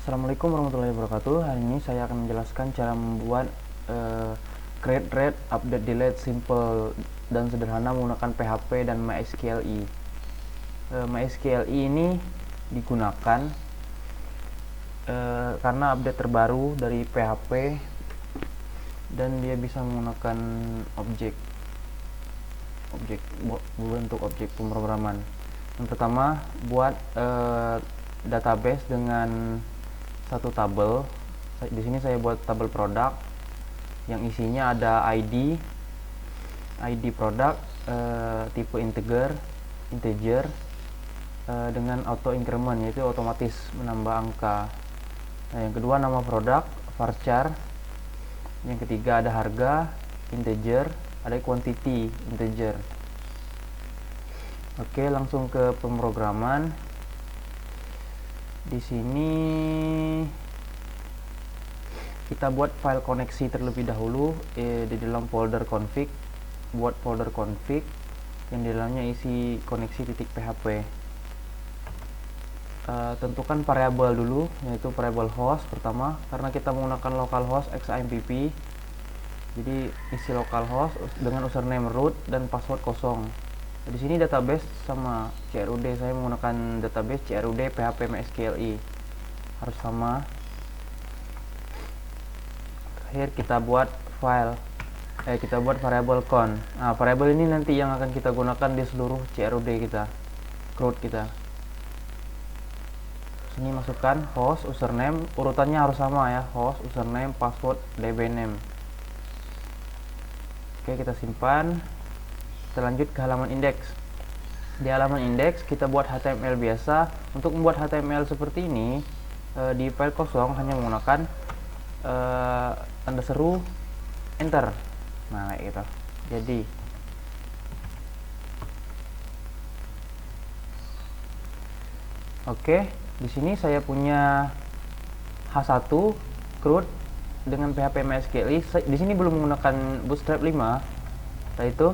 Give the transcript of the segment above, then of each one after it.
Assalamualaikum warahmatullahi wabarakatuh. Hari ini saya akan menjelaskan cara membuat create, read, update, delete simple dan sederhana menggunakan PHP dan MySQLi. MySQLi ini digunakan karena update terbaru dari PHP dan dia bisa menggunakan objek bentuk objek pemrograman. Yang pertama, buat database dengan satu tabel. Di sini saya buat tabel produk yang isinya ada ID produk, tipe integer dengan auto increment, yaitu otomatis menambah angka. Nah, yang kedua nama produk varchar. Yang ketiga ada harga integer, ada quantity integer. Oke, langsung ke pemrograman. Di sini kita buat file koneksi terlebih dahulu di dalam folder config. Buat folder config yang di dalamnya isi koneksi .php. Tentukan variabel dulu, yaitu variabel host pertama, karena kita menggunakan localhost xampp. Jadi isi localhost dengan username root dan password kosong. Di sini database sama CRUD, saya menggunakan database CRUD PHP MySQLi, harus sama. Terakhir kita buat variabel count. Nah, variabel ini nanti yang akan kita gunakan di seluruh CRUD kita, CRUD kita. Sini masukkan host, username, urutannya harus sama ya, host, username, password, dbname. Oke, kita simpan. Kita lanjut ke halaman indeks. Di halaman indeks kita buat HTML biasa. Untuk membuat HTML seperti ini di file kosong hanya menggunakan tanda seru enter. Nah, kayak gitu. Jadi oke, di sini saya punya H1 CRUD dengan PHP MySQLi. Di sini belum menggunakan Bootstrap 5. Setelah itu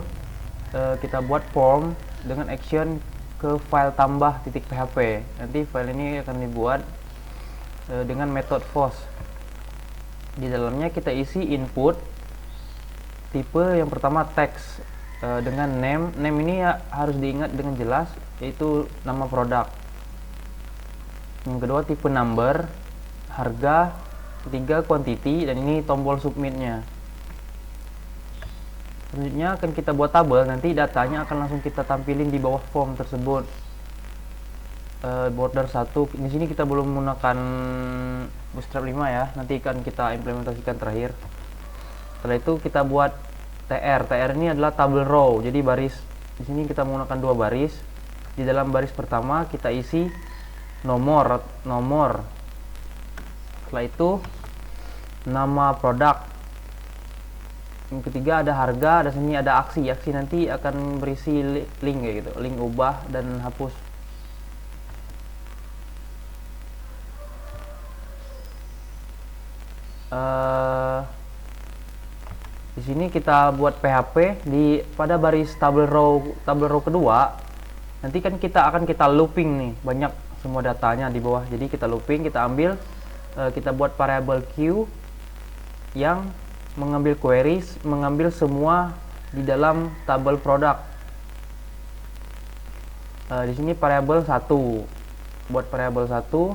kita buat form dengan action ke file tambah .php. Nanti file ini akan dibuat dengan metode post. Di dalamnya kita isi input tipe yang pertama text dengan name. Name ini ya harus diingat dengan jelas, yaitu nama produk. Yang kedua tipe number, harga, ketiga quantity, dan ini tombol submitnya. Selanjutnya akan kita buat tabel, nanti datanya akan langsung kita tampilin di bawah form tersebut. Border 1, di sini kita belum menggunakan Bootstrap 5 ya, nanti akan kita implementasikan terakhir. Setelah itu kita buat TR ini adalah tabel row, jadi baris. Di sini kita menggunakan dua baris. Di dalam baris pertama kita isi nomor. Setelah itu nama produk. Yang ketiga ada harga, dan sini ada aksi nanti akan berisi link kayak gitu, link ubah dan hapus. Di sini kita buat PHP pada baris tabel row kedua. Nanti kan kita akan looping nih, banyak semua datanya di bawah. Jadi kita looping, kita ambil, kita buat variabel Q yang mengambil queries, mengambil semua di dalam tabel produk. Di sini variabel 1. Buat variabel 1.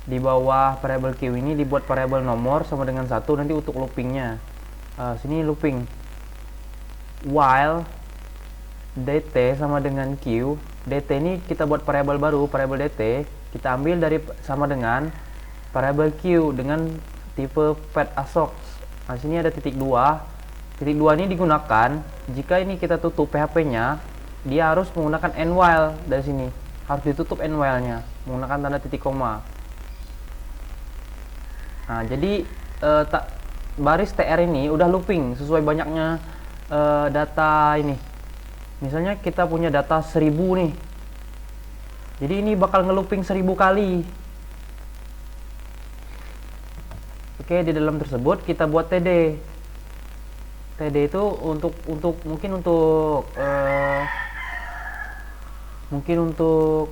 Di bawah variabel Q ini dibuat variabel nomor sama dengan 1 nanti untuk loopingnya. Sini looping. While dt sama dengan Q. dt ini kita buat variabel baru, variabel dt kita ambil dari sama dengan variabel Q dengan tipe fat assoc. Nah, sini ada titik 2. Titik 2 ini digunakan jika ini kita tutup PHP-nya, dia harus menggunakan end while. Dari sini harus ditutup end while-nya menggunakan tanda titik koma. Nah, jadi baris TR ini udah looping sesuai banyaknya data ini. Misalnya kita punya data 1000 nih. Jadi ini bakal ngelooping 1000 kali. Oke, di dalam tersebut kita buat TD. TD itu mungkin untuk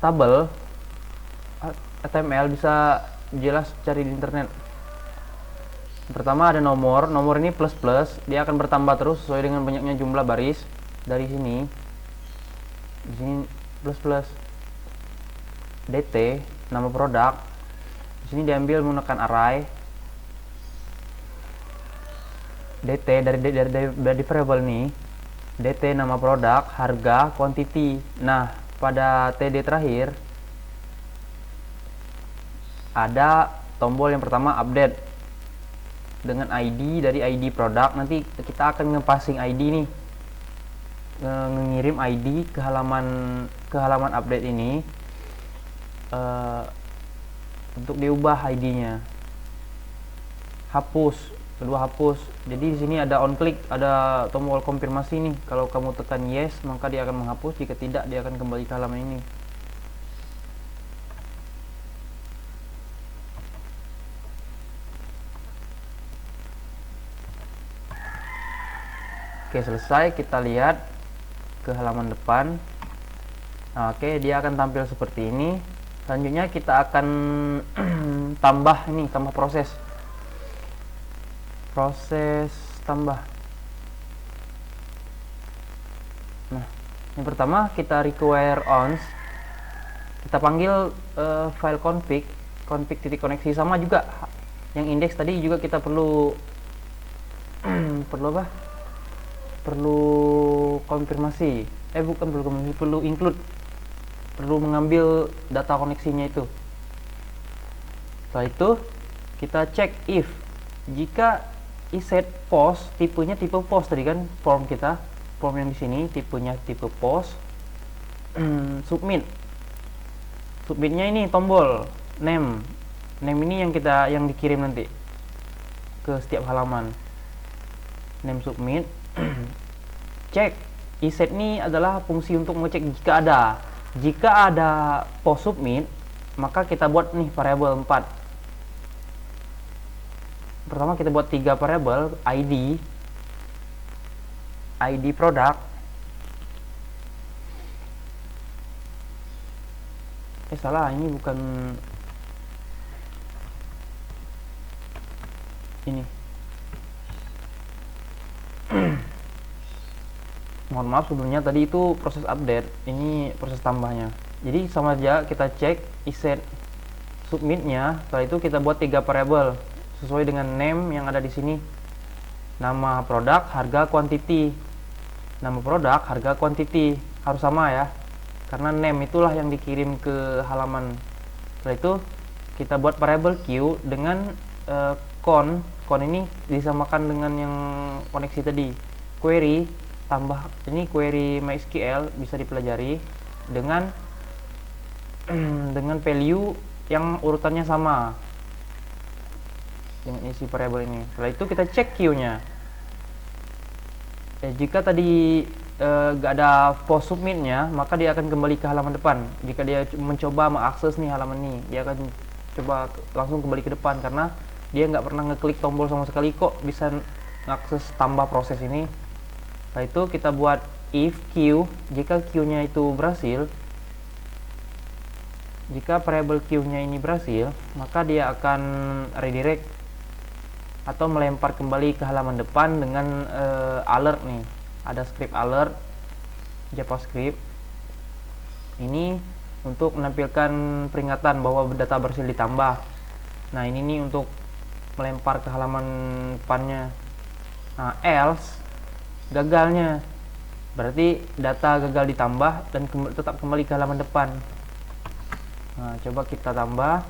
tabel HTML bisa jelas cari di internet. Pertama ada nomor ini plus plus, dia akan bertambah terus sesuai dengan banyaknya jumlah baris. Dari sini, di sini plus plus. DT nama produk, di sini diambil menggunakan array. DT dari variable ini, DT nama produk, harga, quantity. Nah, pada TD terakhir ada tombol yang pertama update dengan ID dari ID produk. Nanti kita akan ngepassing ID nih, ngirim ID ke halaman update ini untuk diubah ID-nya. Kedua hapus. Jadi di sini ada on click, ada tombol konfirmasi nih. Kalau kamu tekan yes, maka dia akan menghapus. Jika tidak, dia akan kembali ke halaman ini. Oke, selesai. Kita lihat ke halaman depan. Nah, oke, dia akan tampil seperti ini. Selanjutnya kita akan tambah proses tambah. Nah, yang pertama kita require ons. Kita panggil file config titik koneksi, sama juga yang indeks tadi juga kita perlu perlu konfirmasi. Perlu include, perlu mengambil data koneksinya itu. Setelah itu kita cek if jika iset post, tipenya tipe post tadi kan, form yang di sini tipenya tipe post. Submitnya ini tombol name ini yang dikirim nanti ke setiap halaman. Name submit. Cek iset ini adalah fungsi untuk mengecek jika ada post submit, maka kita buat nih variabel 4. Pertama kita buat 3 variabel, ID produk, salah, ini bukan ini. Mohon maaf sebelumnya, tadi itu proses update, ini proses tambahnya. Jadi sama aja, kita cek iset submitnya. Setelah itu kita buat 3 variabel sesuai dengan name yang ada di sini. Nama produk, harga, quantity. Nama produk, harga, quantity harus sama ya, karena name itulah yang dikirim ke halaman. Setelah itu kita buat variabel q dengan con ini disamakan dengan yang koneksi tadi. Query tambah, ini query MySQL bisa dipelajari dengan value yang urutannya sama dengan isi variabel ini. Setelah itu kita cek queue-nya. Jika tadi gak ada post submit-nya, maka dia akan kembali ke halaman depan. Jika dia mencoba mengakses nih halaman ini, dia akan coba langsung kembali ke depan karena dia nggak pernah ngeklik tombol sama sekali, kok bisa ngakses tambah proses ini. Setelah itu kita buat if q, jika q-nya itu berhasil, jika variabel q-nya ini berhasil, maka dia akan redirect atau melempar kembali ke halaman depan dengan alert nih. Ada script alert JavaScript ini untuk menampilkan peringatan bahwa data berhasil ditambah. Nah, ini nih untuk melempar ke halaman depannya. Nah, else gagalnya, berarti data gagal ditambah dan tetap kembali ke halaman depan. Nah, coba kita tambah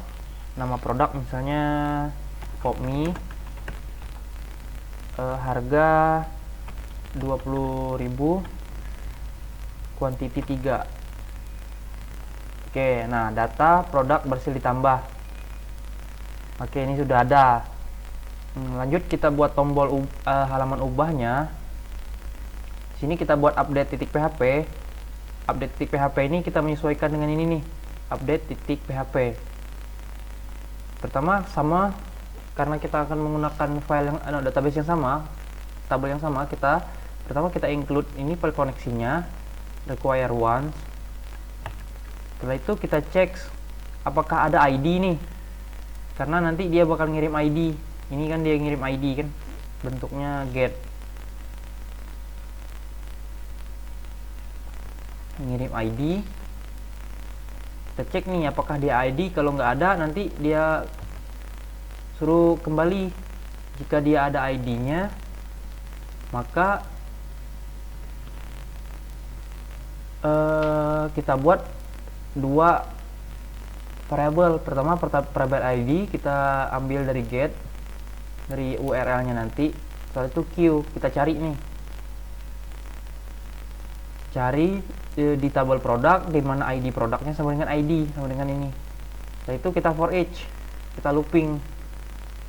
nama produk, misalnya PopMe, harga 20.000, quantity 3. Oke, nah data produk berhasil ditambah. Oke, ini sudah ada. Lanjut kita buat tombol halaman ubahnya. Sini kita buat update.php. Update.php ini kita menyesuaikan dengan ini nih, update.php. Pertama sama, karena kita akan menggunakan file yang database yang sama, tabel yang sama, pertama kita include ini file koneksinya, require once. Setelah itu kita cek apakah ada ID nih, karena nanti dia bakal ngirim ID. Ini kan dia ngirim ID kan, bentuknya get, ngirim ID. Kita cek nih apakah dia ID. Kalau nggak ada, nanti dia suruh kembali. Jika dia ada ID-nya, maka kita buat dua variabel. Pertama variabel ID kita ambil dari get, dari URL-nya nanti. Setelah itu Q, kita cari nih, cari di tabel produk di mana ID produknya sama dengan ID sama dengan ini. Setelah itu kita for each, kita looping.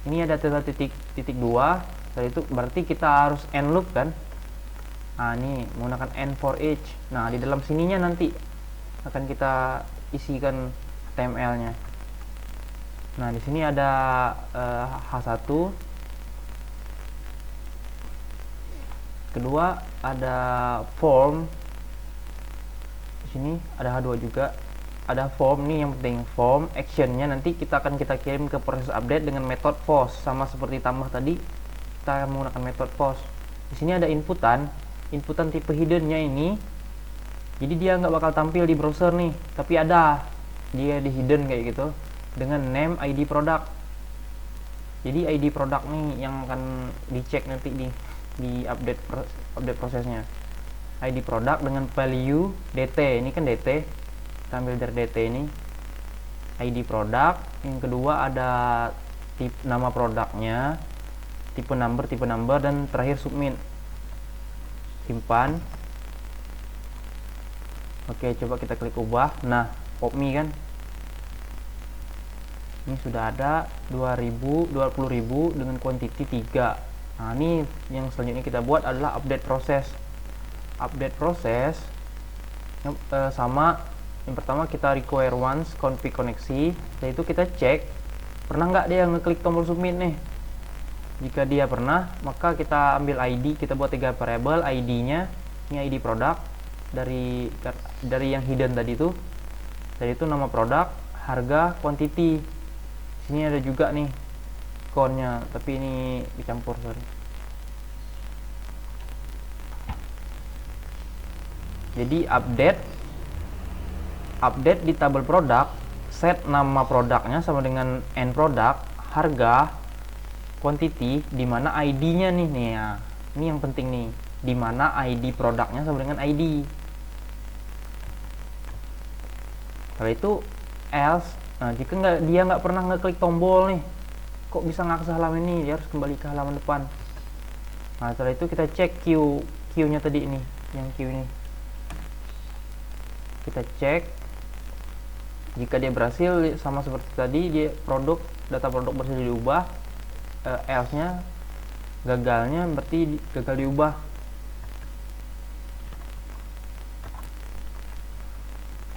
Ini ada titik 2. Setelah itu berarti kita harus end loop kan. Nah, ini menggunakan end for each. Nah, di dalam sininya nanti akan kita isikan HTML-nya. Nah, di sini ada H1. Kedua ada form. Di sini ada H2 juga. Ada form nih, yang penting form actionnya nanti kita kirim ke proses update dengan metode post, sama seperti tambah tadi kita menggunakan metode post. Di sini ada inputan tipe hiddennya ini, jadi dia nggak bakal tampil di browser nih, tapi ada dia di hidden kayak gitu dengan name ID product. Jadi ID product nih yang akan dicek nanti di update prosesnya. ID product dengan value dt, ini kan dt, kita ambil dari dt ini ID product. Yang kedua ada nama produknya, tipe number, dan terakhir submit, simpan. Oke, coba kita klik ubah. Nah, POP.me kan ini sudah ada 20.000 dengan quantity 3. Nah, ini yang selanjutnya kita buat adalah update proses. Sama yang pertama kita require once config koneksi. Setelah itu kita cek pernah nggak dia ngeklik tombol submit nih. Jika dia pernah, maka kita ambil ID, kita buat 3 variabel. ID-nya ini ID produk dari yang hidden tadi itu nama produk, harga, quantity. Sini ada juga nih count-nya, tapi ini dicampur, sorry. Jadi update di tabel produk, set nama produknya sama dengan end product, harga, quantity, di mana ID-nya nih ya. Ini yang penting nih, di mana ID produknya sama dengan ID. Setelah itu else. Nah, jika dia nggak pernah ngeklik tombol nih, kok bisa ngakses halaman ini, dia harus kembali ke halaman depan. Nah, setelah itu kita cek Q-nya tadi ini, yang Q ini. Kita cek jika dia berhasil sama seperti tadi, dia data produk berhasil diubah. Else-nya gagalnya berarti gagal diubah.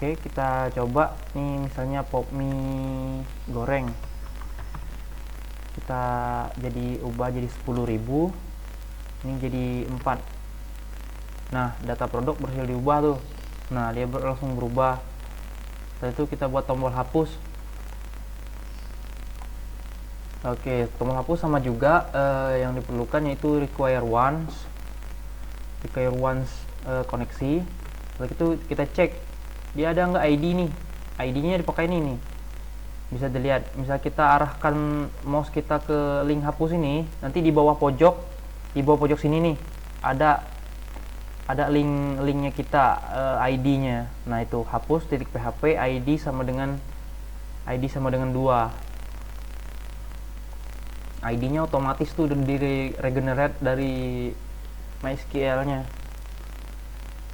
Oke, kita coba nih, misalnya POP.me goreng, kita ubah jadi 10.000, ini jadi 4. Nah, data produk berhasil diubah tuh. Nah, dia langsung berubah. Setelah itu kita buat tombol hapus. Oke, tombol hapus sama juga yang diperlukan yaitu require once koneksi. Setelah itu kita cek dia ada nggak ID nih, ID-nya dipakai ini nih. Bisa dilihat, misal kita arahkan mouse kita ke link hapus ini, nanti di bawah pojok sini nih ada linknya kita, ID-nya. Nah, itu hapus titik php ID sama dengan 2. ID-nya otomatis tuh di regenerate dari MySQL-nya.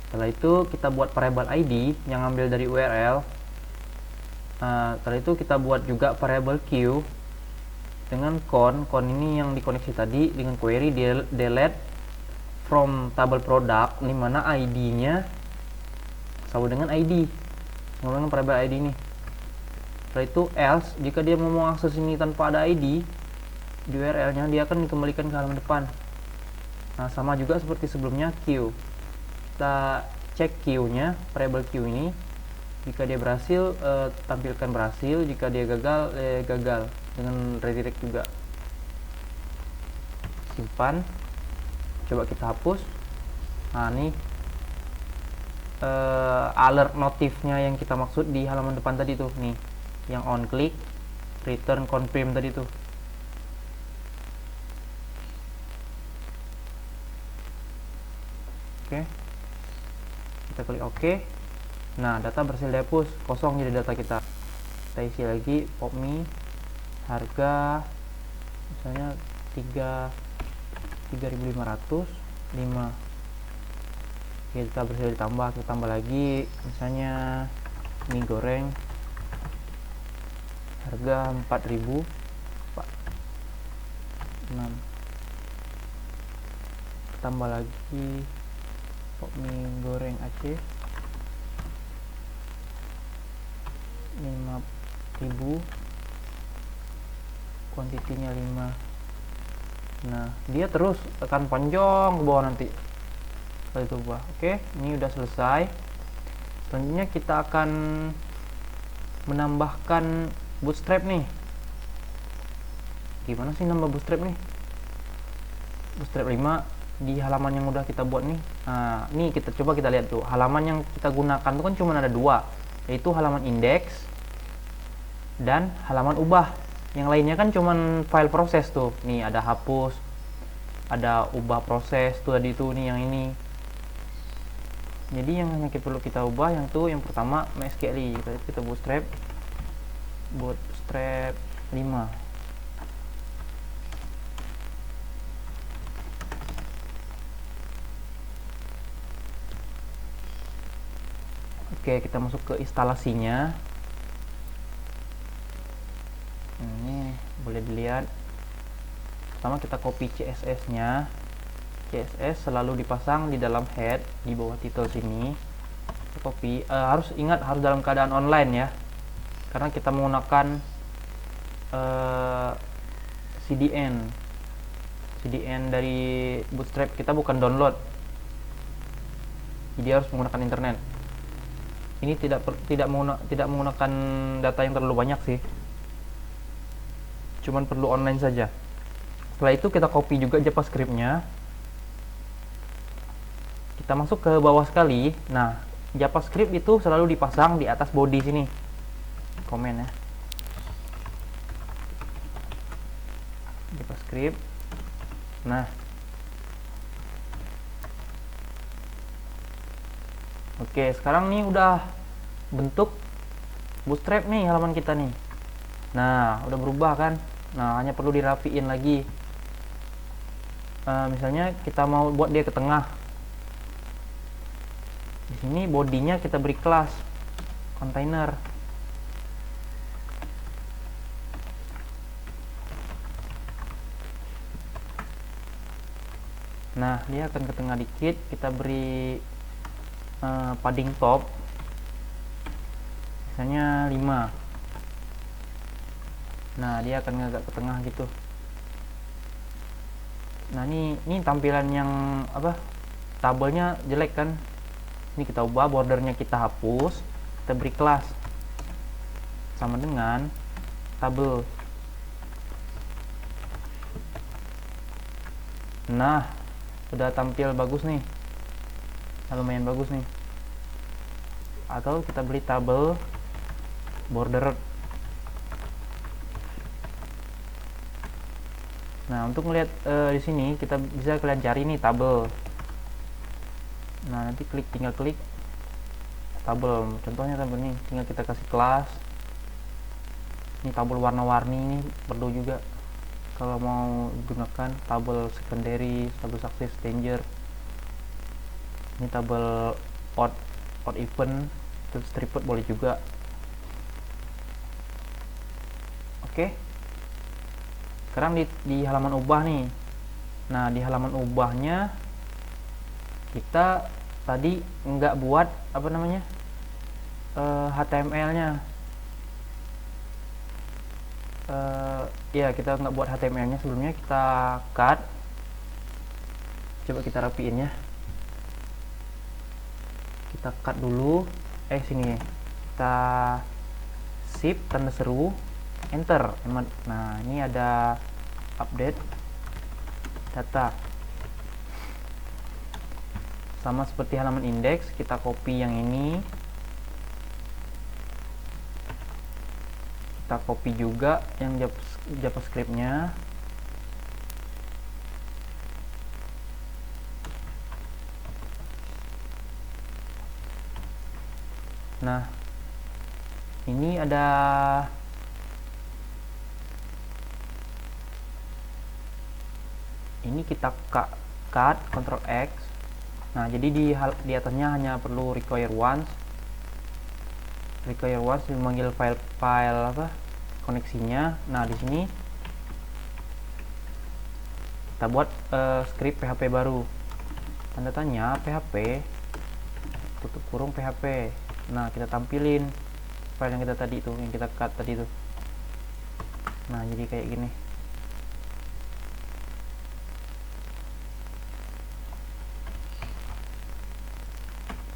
Setelah itu kita buat variabel ID yang ambil dari URL. Setelah itu kita buat juga variabel Q dengan count ini yang dikoneksi tadi dengan query delete from table product, di mana ID-nya sama dengan ID, sama dengan variabel ID ini. Setelah itu else, jika dia mau mengakses ini tanpa ada ID di URL-nya, dia akan dikembalikan ke halaman depan. Nah, sama juga seperti sebelumnya Q. Kita cek Q-nya, variabel Q ini. Jika dia berhasil, tampilkan berhasil. Jika dia gagal, gagal dengan redirect juga. Simpan, coba kita hapus. Nah, ini alert notifnya yang kita maksud di halaman depan tadi tuh, nih yang on click return confirm tadi tuh. Oke, kita klik OK. Nah, data berhasil dihapus, kosong jadi data kita. Kita isi lagi popme harga misalnya 3.500 5. Kita berhasil ditambah, kita tambah lagi misalnya mie goreng harga 4.000 6. Tambah lagi mie goreng Aceh 5.000, kuantitinya 5. Nah, dia terus tekan panjang ke bawah nanti setelah itu buah. Oke, ini udah selesai. Selanjutnya kita akan menambahkan bootstrap nih. Gimana sih nambah bootstrap nih? Bootstrap 5 di halaman yang udah kita buat nih. Nah, ini kita coba kita lihat tuh. Halaman yang kita gunakan tuh kan cuma ada 2, yaitu halaman index dan halaman ubah. Yang lainnya kan cuman file proses tuh. Nih ada hapus, ada ubah proses tuh tadi tuh, nih yang ini. Jadi yang hanya perlu kita ubah yang tuh yang pertama MySQL. Kita bootstrap 5. Oke, kita masuk ke instalasinya. Ini boleh dilihat. Pertama kita copy CSS nya. CSS selalu dipasang di dalam head di bawah title sini. Kita copy, harus ingat harus dalam keadaan online ya, karena kita menggunakan CDN dari Bootstrap, kita bukan download, jadi harus menggunakan internet. Ini tidak menggunakan data yang terlalu banyak sih, cuman perlu online saja. Setelah itu kita copy juga JavaScript-nya, kita masuk ke bawah sekali. Nah, JavaScript itu selalu dipasang di atas body sini, komen ya, JavaScript. Nah, oke, sekarang nih udah bentuk Bootstrap nih halaman kita nih. Nah, udah berubah kan. Nah, hanya perlu dirapiin lagi. Misalnya kita mau buat dia ke tengah. Di sini bodinya kita beri kelas container. Nah, dia akan ke tengah dikit. Kita beri padding top misalnya 5. Nah, dia akan agak ke tengah gitu. Nah, ini tampilan yang apa? Tabelnya jelek kan? Ini kita ubah, bordernya kita hapus, kita beri kelas sama dengan tabel. Nah, sudah tampil bagus nih. Nah, lumayan bagus nih. Atau kita beli tabel border. Nah, untuk melihat di sini kita bisa kalian cari nih tabel. Nah, nanti tinggal klik tabel. Contohnya tabel ini, tinggal kita kasih kelas. Ini tabel warna-warni, ini perlu juga kalau mau gunakan tabel secondary, tabel success, danger. Ini tabel odd even, terus triplet boleh juga. Oke. Sekarang di halaman ubah nih. Nah, di halaman ubahnya kita tadi nggak buat apa namanya HTML-nya. Ya, kita nggak buat HTML-nya sebelumnya, kita cut. Coba kita rapiin ya. Kita cut dulu. Sini. kita shift tanda seru enter. Nah, ini ada update data. Sama seperti halaman indeks, kita copy yang ini, kita copy juga yang JavaScript-nya. Nah, ini ada ini kita cut Ctrl X. Nah, jadi di atasnya hanya perlu require once memanggil file koneksinya. Nah, di sini kita buat script PHP baru, tanda tanya PHP tutup kurung PHP. Nah, kita tampilin file yang kita tadi itu, yang kita cut tadi itu. Nah, jadi kayak gini.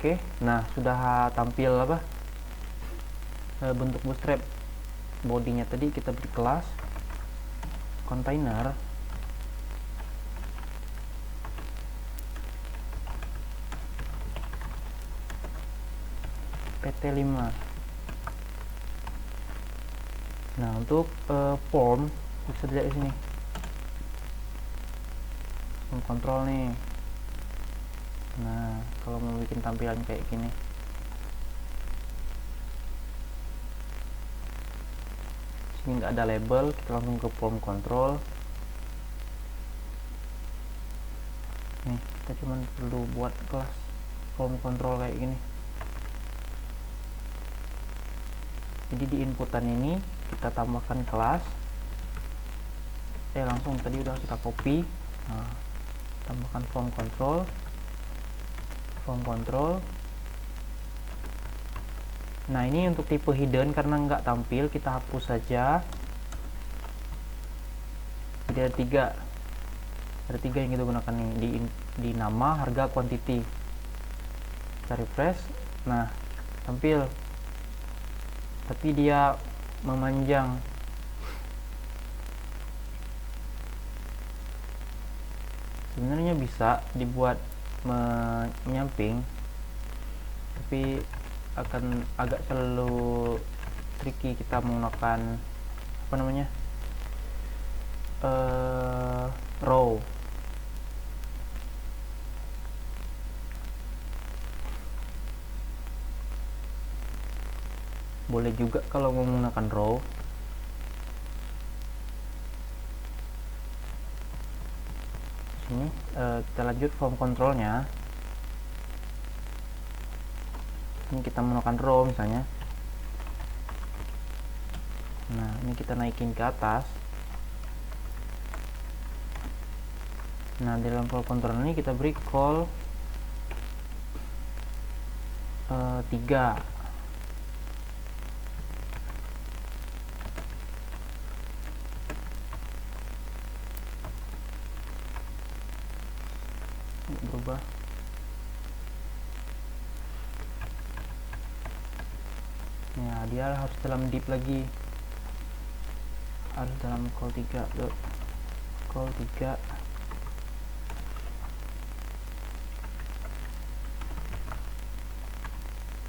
Oke, nah sudah tampil bentuk bootstrap. Bodinya tadi kita beri kelas container PT5. Nah, untuk form bisa dilihat di sini. Kontrol nih. Nah, kalau mau bikin tampilan kayak gini, sini nggak ada label, kita langsung ke form control. Nih, kita cuma perlu buat kelas form control kayak gini. Jadi di inputan ini kita tambahkan kelas. Langsung tadi udah kita copy. Nah, tambahkan form control. Nah, ini untuk tipe hidden, karena nggak tampil kita hapus saja. Jadi ada tiga yang kita gunakan nih, di nama, harga, quantity. Kita refresh. Nah, tampil, tapi dia memanjang. Sebenarnya bisa dibuat menyamping, tapi akan agak terlalu tricky kita menggunakan row. Boleh juga kalau menggunakan row. Sini kita lanjut form controlnya. Ini kita menggunakan row misalnya. Nah, ini kita naikin ke atas. Nah, di dalam form control ini kita beri call 3. Berubah. Ya, dia harus dalam div lagi, harus dalam call 3.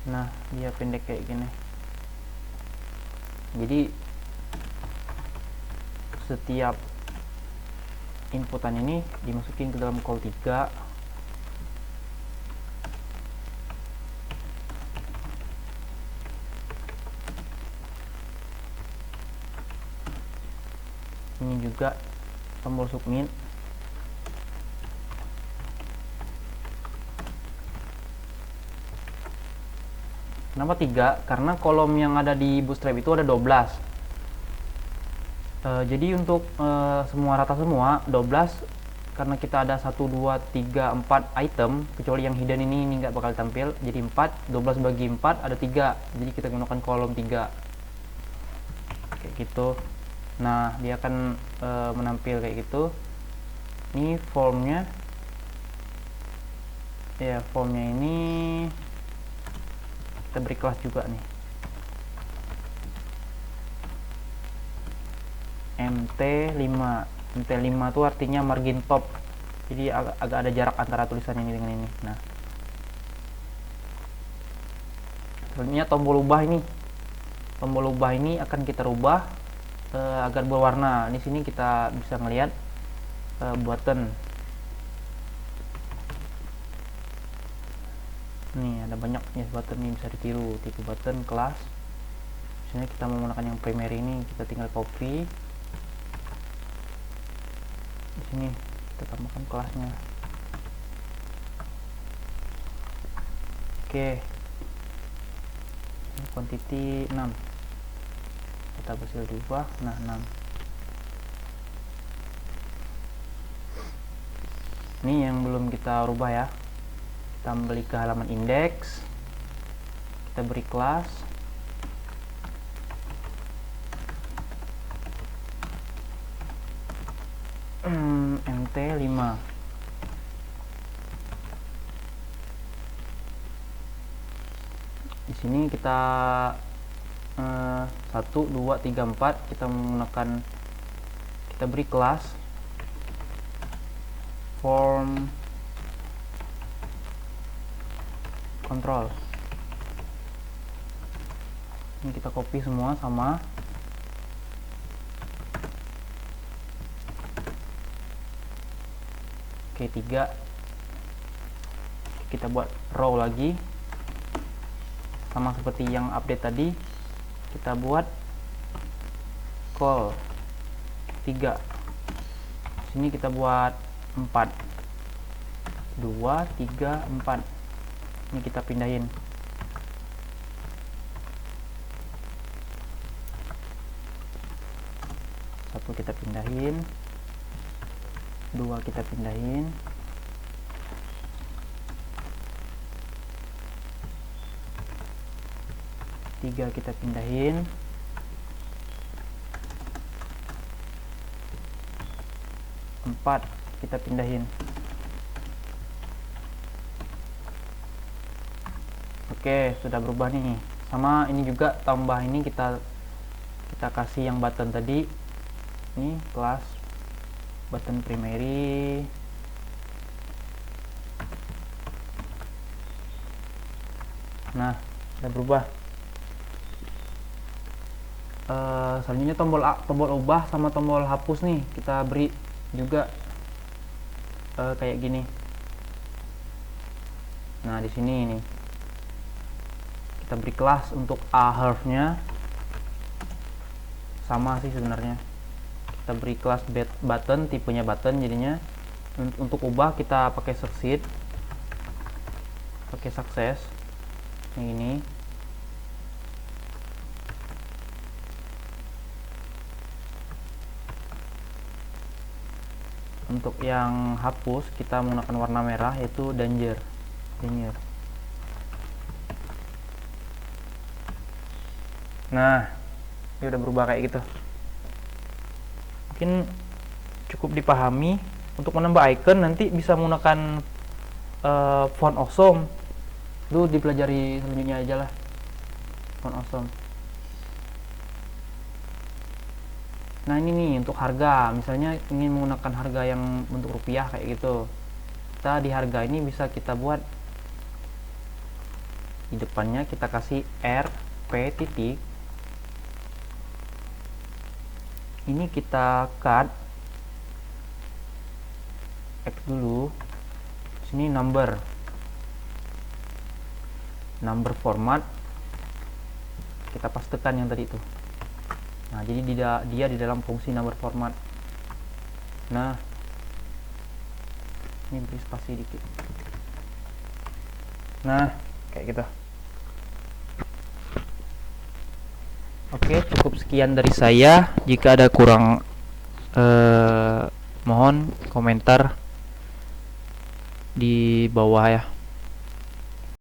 Nah, dia pendek kayak gini. Jadi setiap inputan ini dimasukin ke dalam call 3. Ini juga tombol submit. Kenapa 3? Karena kolom yang ada di Bootstrap itu ada 12. Jadi untuk semua rata semua 12, karena kita ada 1, 2, 3, 4 item, kecuali yang hidden ini nggak bakal tampil. Jadi 4, 12 bagi 4 ada 3. Jadi kita gunakan kolom 3 kayak gitu. Nah, dia akan menampil kayak gitu. Ini formnya, ya formnya ini kita beri kelas juga nih. MT5. MT5 itu artinya margin top, jadi agak ada jarak antara tulisan ini dengan ini. Nah, selanjutnya tombol ubah ini akan kita rubah agar berwarna. Di sini kita bisa melihat button. Nih ada banyak jenis button nih, bisa ditiru tipe button kelas. Misalnya kita menggunakan yang primary ini, kita tinggal copy. Di sini kita tambahkan kelasnya. Oke. Ini quantity 6. Kita berhasil diubah. Nah, 6. Ini yang belum kita rubah ya. Kita kembali ke halaman index, kita beri kelas MT5. Di sini kita 1, 2, 3, 4 kita menggunakan, kita beri kelas form control. Ini kita copy semua sama. Oke, 3. Kita buat row lagi. Sama seperti yang update tadi, kita buat call 3. Sini kita buat 4. 2, 3, 4. Ini kita pindahin. Satu kita pindahin, 2 kita pindahin, 3 kita pindahin, 4 kita pindahin. Oke, sudah berubah nih. Sama ini juga, tambah ini kita kasih yang button tadi. Ini kelas button primary. Nah, sudah berubah. Selanjutnya tombol ubah sama tombol hapus nih kita beri juga kayak gini. Nah, di sini nih kita beri kelas untuk ahrefs-nya, sama sih sebenarnya. Kita beri kelas button, tipenya button, jadinya untuk ubah kita pakai succeed, pakai success yang ini. Untuk yang hapus kita menggunakan warna merah, yaitu danger. Nah, ini udah berubah kayak gitu. Mungkin cukup dipahami. Untuk menambah icon nanti bisa menggunakan font awesome. Itu dipelajari selanjutnya aja lah, font awesome. Nah, ini nih untuk harga. Misalnya ingin menggunakan harga yang bentuk rupiah kayak gitu. Kita di harga ini bisa kita buat di depannya kita kasih RP titik. Ini kita cut X dulu. Sini number format kita pastekan yang tadi itu. Nah, jadi dia di dalam fungsi number format. Nah, ini beri spasi dikit. Nah, kayak gitu. Oke, cukup sekian dari saya. Jika ada kurang, mohon komentar di bawah ya.